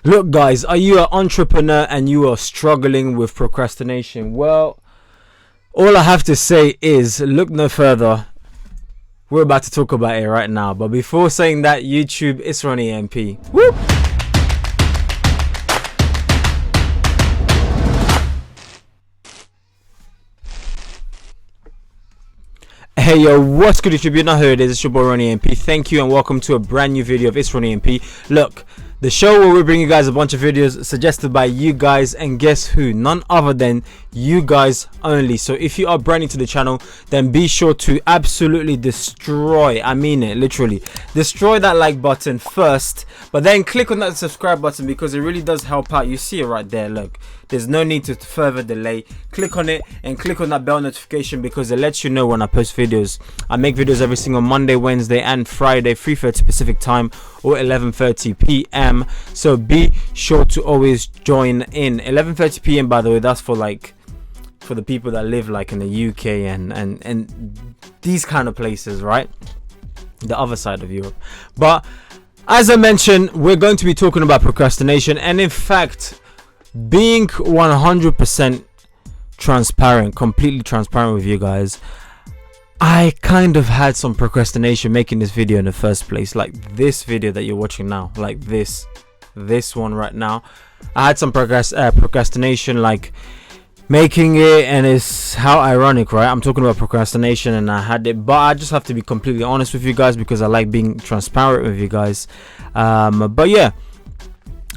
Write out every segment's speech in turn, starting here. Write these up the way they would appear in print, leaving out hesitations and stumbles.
Look, guys, are you an entrepreneur and you are struggling with procrastination? Well, all I have to say is look no further. We're about to talk about it right now. But before saying that, YouTube, it's Ronnie MP. Woo! Hey yo, what's good YouTube? You know who it is, it's your boy Ronnie MP. Thank you and welcome to a brand new video of It's Ronnie MP. Look, the show where we bring you guys a bunch of videos suggested by you guys, and guess who? None other than you guys only. So if you are brand new to the channel, then be sure to absolutely destroy, I mean it, literally, destroy that like button first, but then click on that subscribe button because it really does help out. You see it right there, look. There's no need to further delay. Click on it and click on that bell notification because it lets you know when I post videos. I make videos every single Monday, Wednesday and Friday, 3:30 Pacific time or 11:30 p.m. So be sure to always join in. 11:30 p.m. by the way, that's for the people that live like in the UK and these kind of places, right? The other side of Europe. But as I mentioned, we're going to be talking about procrastination, and in fact, being 100% transparent, completely transparent with you guys, I kind of had some procrastination making this video in the first place. Like this video that you're watching now, like this one right now, I had some procrastination like making it, and it's how ironic, right? I'm talking about procrastination and I had it, but I just have to be completely honest with you guys because I like being transparent with you guys. But yeah,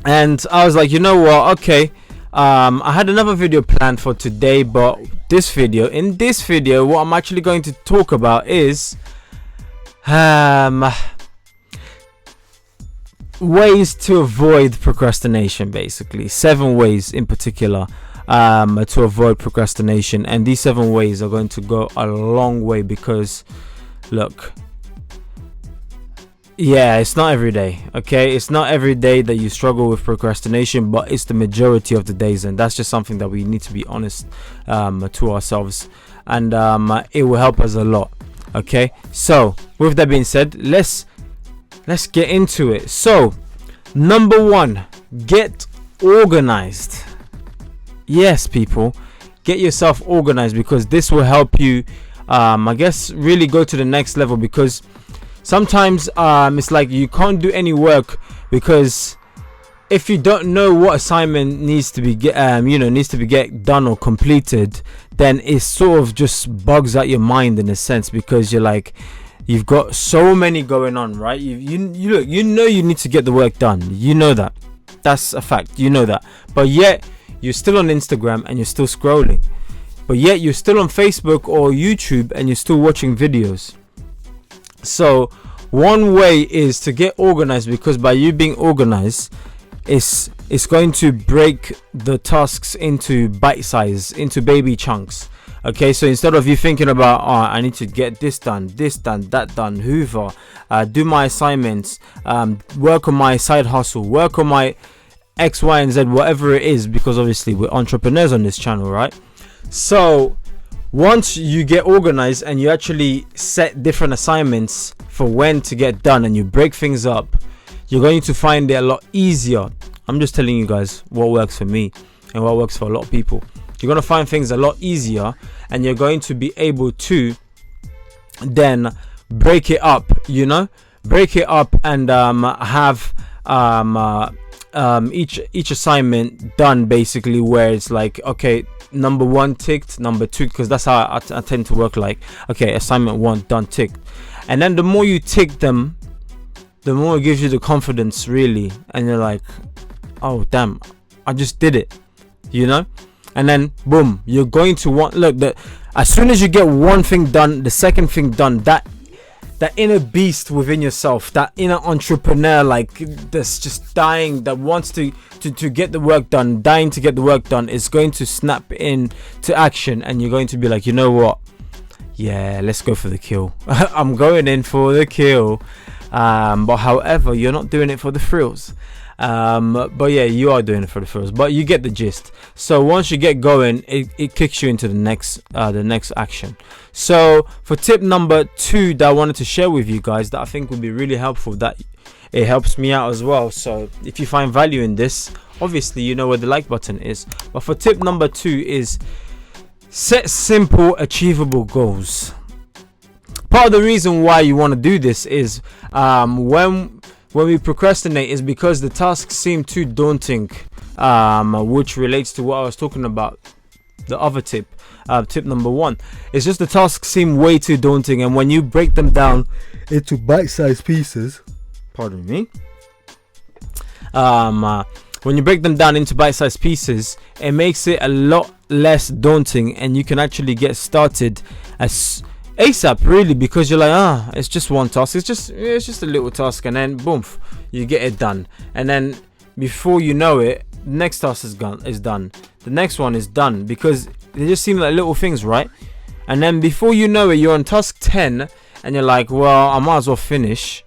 and I was like, you know what, okay, I had another video planned for today, but in this video what I'm actually going to talk about is ways to avoid procrastination, basically 7 ways in particular to avoid procrastination, and these 7 ways are going to go a long way because look, yeah, it's not every day, okay? It's not every day that you struggle with procrastination, but it's the majority of the days, and that's just something that we need to be honest to ourselves, and it will help us a lot, okay? So with that being said, let's get into it. So number 1, get organized. Yes, people, get yourself organized because this will help you I guess really go to the next level, because sometimes it's like you can't do any work because if you don't know what assignment needs to be get done or completed, then it sort of just bugs out your mind in a sense, because you're like, you've got so many going on, right? You know you need to get the work done, you know that, that's a fact, you know that, but yet you're still on Instagram and you're still scrolling, but yet you're still on Facebook or YouTube and you're still watching videos. So one way is to get organized, because by you being organized, it's going to break the tasks into bite size, into baby chunks. Okay, so instead of you thinking about, oh, I need to get this done, that done, hoover, do my assignments, work on my side hustle, work on my X, Y, and Z, whatever it is, because obviously we're entrepreneurs on this channel, right? So once you get organized and you actually set different assignments for when to get done and you break things up, you're going to find it a lot easier. I'm just telling you guys what works for me and what works for a lot of people. You're going to find things a lot easier, and you're going to be able to then break it up, break it up and have each assignment done, basically, where it's like, okay, number 1 ticked, number 2, because that's how I tend to work, like, okay, assignment 1 done, ticked, and then the more you tick them, the more it gives you the confidence, really, and you're like, oh damn, I just did it, and then boom, you're going to want, look, as soon as you get one thing done, the second thing done, that inner beast within yourself, that inner entrepreneur, like, that's just dying, that wants to get the work done, dying to get the work done, is going to snap into action, and you're going to be like, you know what, yeah, let's go for the kill. I'm going in for the kill. But however, you're not doing it for the thrills. But yeah, you are doing it for the thrills, but you get the gist. So once you get going, it kicks you into the next action. So for tip number 2 that I wanted to share with you guys, that I think would be really helpful, that it helps me out as well. So if you find value in this, obviously you know where the like button is. But for tip number 2 is set simple achievable goals. Part of the reason why you want to do this is when we procrastinate is because the tasks seem too daunting, which relates to what I was talking about, the other tip. Tip number 1, it's just the tasks seem way too daunting, and when you break them down into bite-sized pieces, pardon me, when you break them down into bite-sized pieces, it makes it a lot less daunting, and you can actually get started as ASAP, really, because you're like, it's just one task, it's just a little task, and then boom, you get it done, and then before you know it, the next task is done, the next one is done, because they just seem like little things, right? And then before you know it, you're on task 10, and you're like, well, I might as well finish.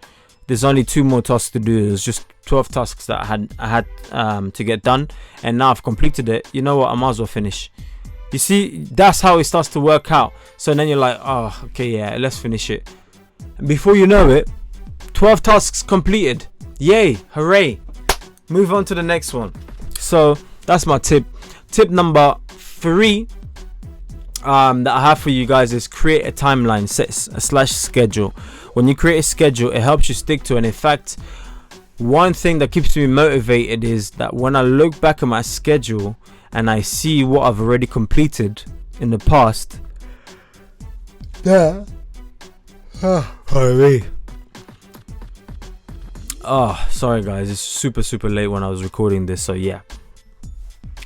There's only 2 more tasks to do. There's just 12 tasks that I had to get done, and now I've completed it. You know what? I might as well finish. You see, that's how it starts to work out. So then you're like, oh, okay, yeah, let's finish it. And before you know it, 12 tasks completed. Yay, hooray. Move on to the next one. So that's my tip. Tip number 3 that I have for you guys is create a timeline, / schedule. When you create a schedule, it helps you stick to it. And in fact, one thing that keeps me motivated is that when I look back at my schedule and I see what I've already completed in the past, sorry guys, it's super late when I was recording this, so yeah.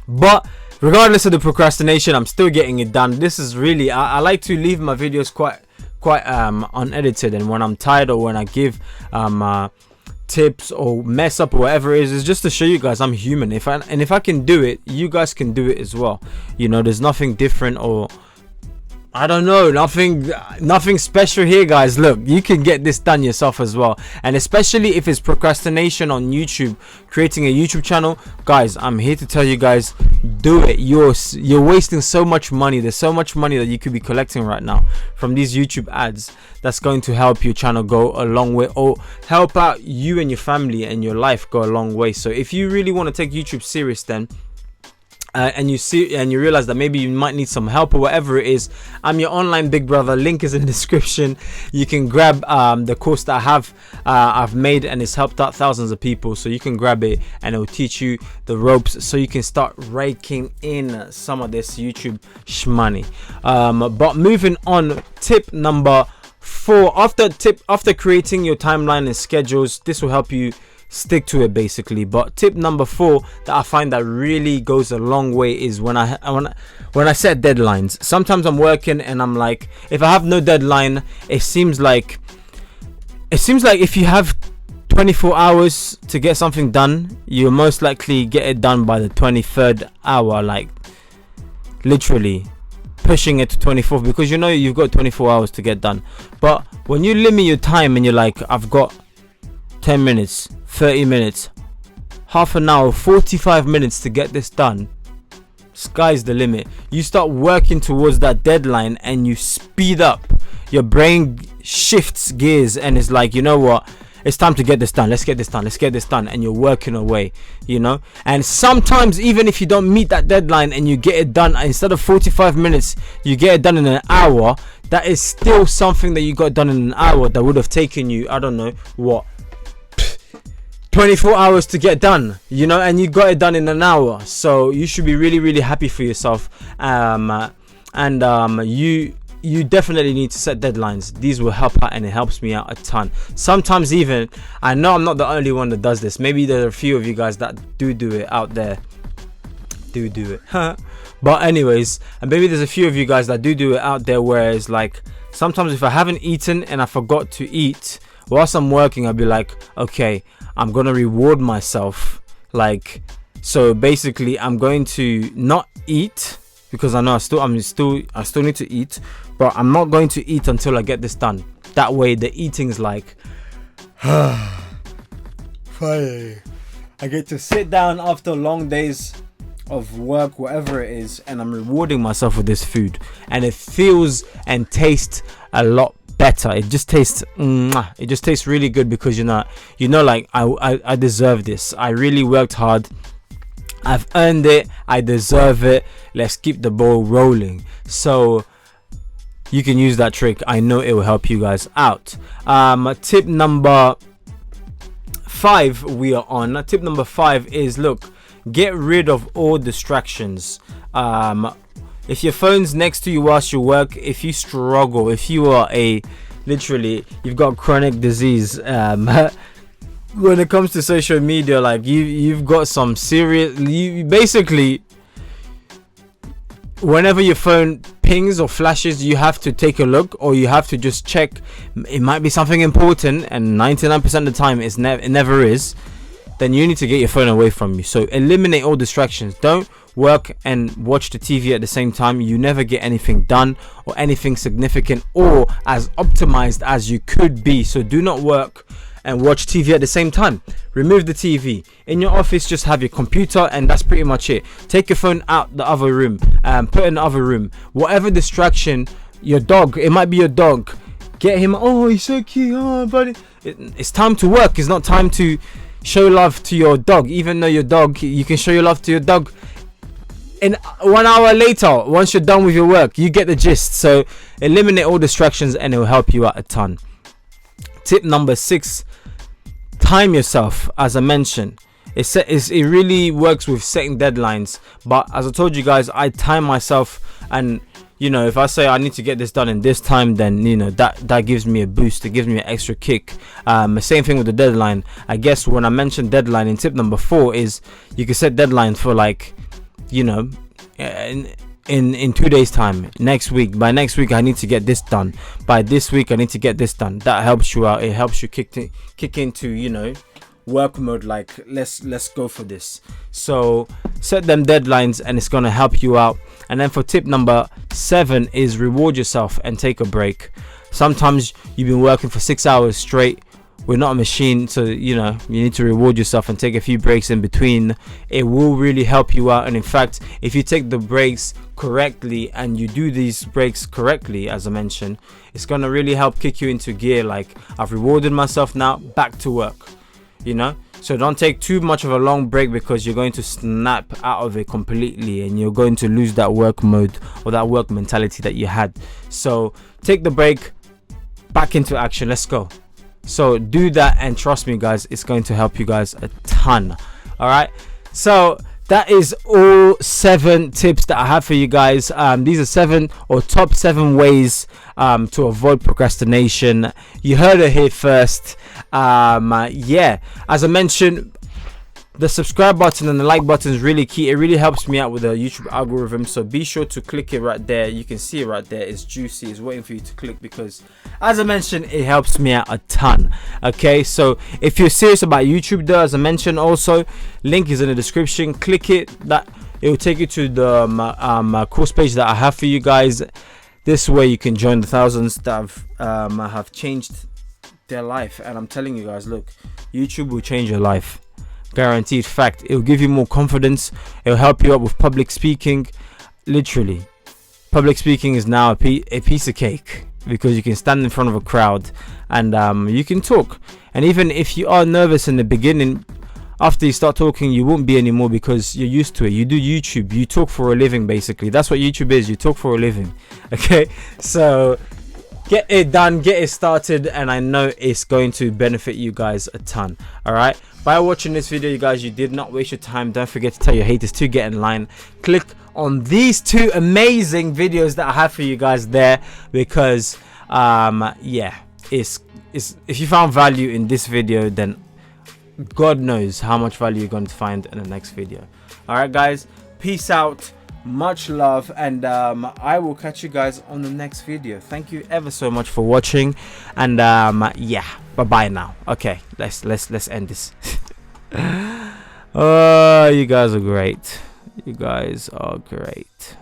But regardless of the procrastination, I'm still getting it done. This is really, I like to leave my videos quite unedited, and when I'm tired or when I give tips or mess up or whatever it is, it's just to show you guys I'm human. If I can do it, you guys can do it as well. You know, there's nothing different, or I don't know, nothing special here, guys. Look, you can get this done yourself as well. And especially if it's procrastination on YouTube, creating a YouTube channel, guys, I'm here to tell you guys, do it. You're wasting so much money. There's so much money that you could be collecting right now from these YouTube ads that's going to help your channel go a long way, or help out you and your family and your life go a long way. So if you really want to take YouTube serious, then and you realize that maybe you might need some help or whatever it is, I'm your online big brother. Link is in the description. You can grab the course that I've made, and it's helped out thousands of people, so you can grab it and it will teach you the ropes so you can start raking in some of this YouTube shmoney. But moving on, tip number 4, after creating your timeline and schedules, this will help you stick to it basically. But tip number 4 that I find that really goes a long way is when I set deadlines. Sometimes I'm working and I'm like, if I have no deadline, it seems like if you have 24 hours to get something done, you'll most likely get it done by the 23rd hour, like literally pushing it to 24th, because you know you've got 24 hours to get done. But when you limit your time and you're like, I've got 10 minutes, 30 minutes, half an hour, 45 minutes to get this done, sky's the limit. You start working towards that deadline and you speed up. Your brain shifts gears and it's like, you know what, it's time to get this done. Let's get this done. And you're working away, you know. And sometimes even if you don't meet that deadline and you get it done, instead of 45 minutes, you get it done in an hour, that is still something that you got done in an hour that would have taken you, I don't know what, 24 hours to get done, you know, and you got it done in an hour. So you should be really happy for yourself. You definitely need to set deadlines. These will help out, and it helps me out a ton. Sometimes even, I know I'm not the only one that does this. Maybe there are a few of you guys that do it out there. Do it. But anyways, and maybe there's a few of you guys that do it out there, whereas like sometimes if I haven't eaten and I forgot to eat whilst I'm working, I'll be like, okay, I'm gonna reward myself. Like, so basically I'm going to not eat, because I know I still need to eat, but I'm not going to eat until I get this done. That way the eating's like, finally I get to sit down after long days of work, whatever it is, and I'm rewarding myself with this food, and it feels and tastes a lot better. It just tastes it just tastes really good, because like I deserve this. I really worked hard, I've earned it, I deserve it. Let's keep the ball rolling. So you can use that trick. I know it will help you guys out. Tip number 5 we are on. Tip number 5 is, look, get rid of all distractions. If your phone's next to you whilst you work, if you struggle, if you are literally you've got chronic disease, when it comes to social media, like you've got some serious, you basically, whenever your phone pings or flashes, you have to take a look, or you have to just check. It might be something important, and 99% of the time it never is. Then you need to get your phone away from you. So eliminate all distractions. Don't work and watch the TV at the same time. You never get anything done or anything significant or as optimized as you could be. So do not work and watch TV at the same time. Remove the TV. In your office, just have your computer, and that's pretty much it. Take your phone out the other room, put it in the other room. Whatever distraction, your dog, it might be your dog. Get him. Oh, he's so cute. Oh, buddy. It's time to work. It's not time to show love to your dog. Even though your dog, you can show your love to your dog in 1 hour later, once you're done with your work. You get the gist. So eliminate all distractions, and it will help you out a ton. Tip number 6, time yourself. As I mentioned, it really works with setting deadlines, but as I told you guys, I time myself, and if I say I need to get this done in this time, then that gives me a boost. It gives me an extra kick. Same thing with the deadline. I guess when I mentioned deadline in tip number 4 is you can set deadline for, like, in 2 days time, next week. By next week I need to get this done. By this week I need to get this done. That helps you out. It helps you kick into work mode, like let's go for this. So set them deadlines, and it's gonna help you out. And then for tip number 7 is reward yourself and take a break. Sometimes you've been working for 6 hours straight. We're not a machine, so you need to reward yourself and take a few breaks in between. It will really help you out. And in fact, if you take the breaks correctly and you do these breaks correctly, as I mentioned, it's gonna really help kick you into gear. Like, I've rewarded myself, now back to work. So don't take too much of a long break, because you're going to snap out of it completely, and you're going to lose that work mode or that work mentality that you had. So take the break, back into action. Let's go. So do that, and trust me guys, it's going to help you guys a ton. All right, so that is all 7 tips that I have for you guys. These are 7 or top 7 ways to avoid procrastination. You heard it here first. Yeah, as I mentioned, the subscribe button and the like button is really key. It really helps me out with the YouTube algorithm, so be sure to click it right there. You can see it right there. It's juicy. It's waiting for you to click, because as I mentioned, it helps me out a ton. Okay, so if you're serious about YouTube though, as I mentioned, also link is in the description. Click it. That it will take you to the course page that I have for you guys. This way you can join the thousands that have changed their life. And I'm telling you guys, look, YouTube will change your life. Guaranteed fact. It will give you more confidence. It will help you up with public speaking. Literally, public speaking is now a piece of cake, because you can stand in front of a crowd and you can talk. And even if you are nervous in the beginning, after you start talking, you won't be anymore, because you're used to it. You do YouTube, you talk for a living. Basically, that's what YouTube is. You talk for a living. Okay, so get it done, get it started, and I know it's going to benefit you guys a ton. All right, by watching this video, you guys, you did not waste your time. Don't forget to tell your haters to get in line. Click on these 2 amazing videos that I have for you guys there, because yeah, it's if you found value in this video, then God knows how much value you're going to find in the next video. All right guys, peace out, much love, and I will catch you guys on the next video. Thank you ever so much for watching, and yeah, bye bye now. Okay, let's end this. Oh, you guys are great. You guys are great.